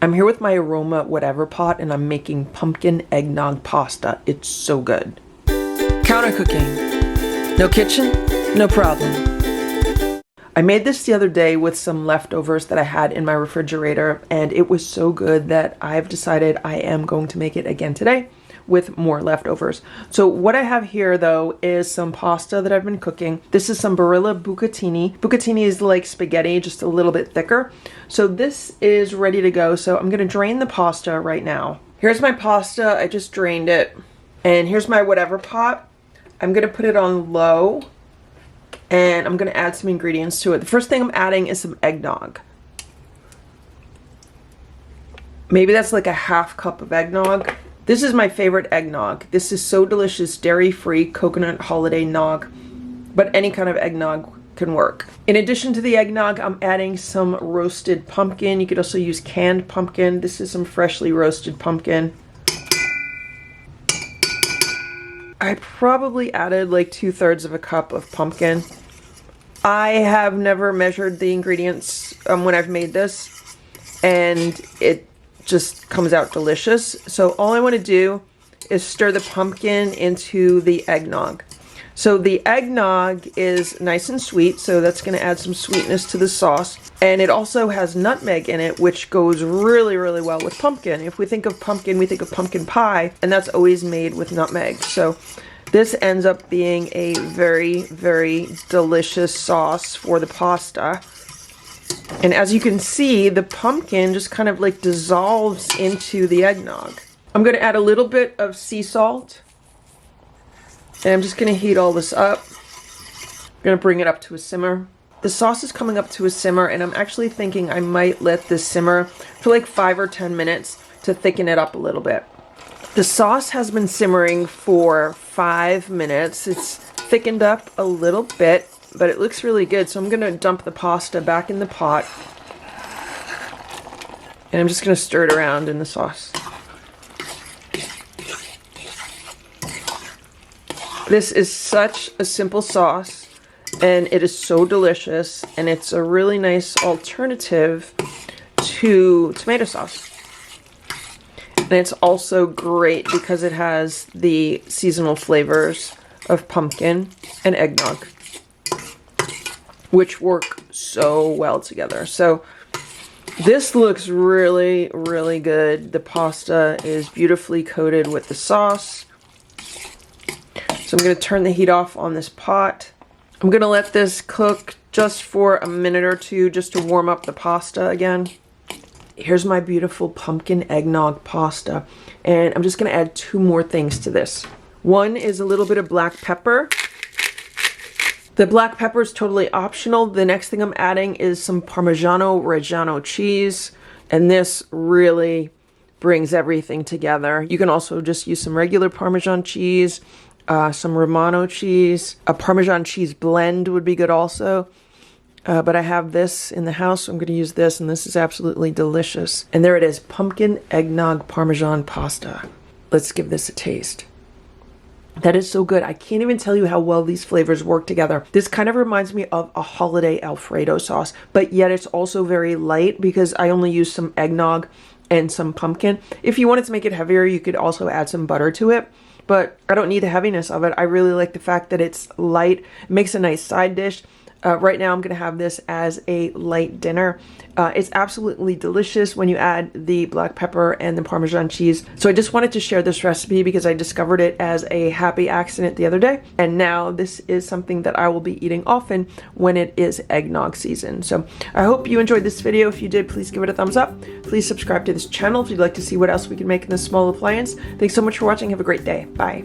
I'm here with my Aroma whatever pot and I'm making pumpkin eggnog pasta. It's so good. Counter cooking. No kitchen, no problem. I made this the other day with some leftovers that I had in my refrigerator, and it was so good that I've decided I am going to make it again today with more leftovers. So what I have here though is some pasta that I've been cooking. This is some Barilla bucatini. Bucatini is like spaghetti, just a little bit thicker. So this is ready to go. So I'm gonna drain the pasta right now. Here's my pasta, I just drained it. And here's my whatever pot. I'm gonna put it on low and I'm gonna add some ingredients to it. The first thing I'm adding is some eggnog. Maybe that's like a half cup of eggnog. This is my favorite eggnog. This is so delicious, dairy-free coconut holiday nog, but any kind of eggnog can work. In addition to the eggnog, I'm adding some roasted pumpkin. You could also use canned pumpkin. This is some freshly roasted pumpkin. I probably added like 2/3 of a cup of pumpkin. I have never measured the ingredients when I've made this, and it just comes out delicious. So all I want to do is stir the pumpkin into the eggnog. So the eggnog is nice and sweet, so that's going to add some sweetness to the sauce. And it also has nutmeg in it, which goes really, really well with pumpkin. If we think of pumpkin, we think of pumpkin pie, and that's always made with nutmeg. So this ends up being a very, very delicious sauce for the pasta. And as you can see, the pumpkin just kind of like dissolves into the eggnog. I'm going to add a little bit of sea salt. And I'm just going to heat all this up. I'm going to bring it up to a simmer. The sauce is coming up to a simmer, and I'm actually thinking I might let this simmer for like 5 or 10 minutes to thicken it up a little bit. The sauce has been simmering for 5 minutes. It's thickened up a little bit, but it looks really good. So I'm going to dump the pasta back in the pot. And I'm just going to stir it around in the sauce. This is such a simple sauce, and it is so delicious, and it's a really nice alternative to tomato sauce. And it's also great because it has the seasonal flavors of pumpkin and eggnog, which work so well together. So this looks really, really good. The pasta is beautifully coated with the sauce. So I'm going to turn the heat off on this pot. I'm going to let this cook just for a minute or two just to warm up the pasta again. Here's my beautiful pumpkin eggnog pasta. And I'm just going to add 2 more things to this. One is a little bit of black pepper. The black pepper is totally optional. The next thing I'm adding is some Parmigiano Reggiano cheese. And this really brings everything together. You can also just use some regular Parmesan cheese, some Romano cheese. A Parmesan cheese blend would be good also. But I have this in the house, so I'm going to use this, and this is absolutely delicious. And there it is, pumpkin eggnog Parmesan pasta. Let's give this a taste. That is so good. I can't even tell you how well these flavors work together. This kind of reminds me of a holiday Alfredo sauce, but yet it's also very light because I only use some eggnog and some pumpkin. If you wanted to make it heavier, you could also add some butter to it, but I don't need the heaviness of it. I really like the fact that it's light. It makes a nice side dish. Right now I'm going to have this as a light dinner. It's absolutely delicious when you add the black pepper and the Parmesan cheese. So I just wanted to share this recipe because I discovered it as a happy accident the other day. And now this is something that I will be eating often when it is eggnog season. So I hope you enjoyed this video. If you did, please give it a thumbs up. Please subscribe to this channel if you'd like to see what else we can make in this small appliance. Thanks so much for watching. Have a great day. Bye.